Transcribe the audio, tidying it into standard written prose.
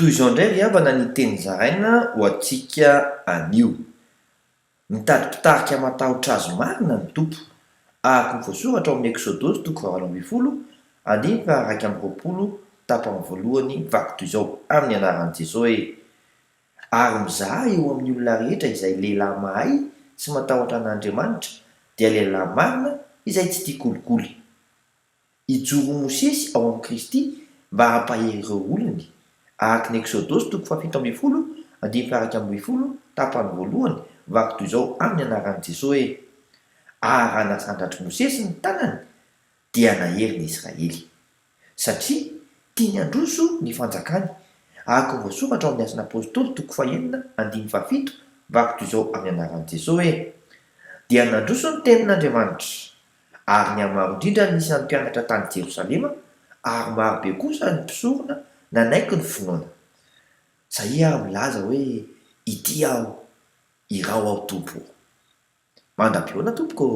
Toy izao indray ry havana ny teny zaraina ho antsika anio. Mitady mpitarika matahotra azy marina ny tompo. Araka ny voasoratra ao amin'ny Exodosy toko 20 andiny fa 2 tapany voalohany vaky toy izao amin'ny anaran'i Jesosy hoe ary mizaha eo amin'ny olona rehetra izay lehilahy mahay sy matahotra an'Andriamanitra dia lehilahy marina izay tsy tia kolikoly. Ijoro Mosesy ao amin'ny Kristy mba hampahery ireo olony. Araka ny Exodosy toko 17 andiny fa 2 tapany voalohany vaky toy izao amin'ny anaran'i Jesosy hoe ary nasandratra Mosesy ny tanany dia nahery ny Israely satria tia ny androso ny fanjakany. Araka ny voasoratra ao amin'ny Asina Apôstôly toko 9 andiny fa 7 vaky toy izao amin'ny anaran'i Jesosy hoe dia nandroso ny tenin'Andriamanitra ary ny amaro indrindra ny isan'ny mpianatra tany Jerosalema ary marobe kosa ny mpisorona nanaiky ny finoana. Zay milaza hoe ity aho irao ao tompo. Mandram-pioana tompoko.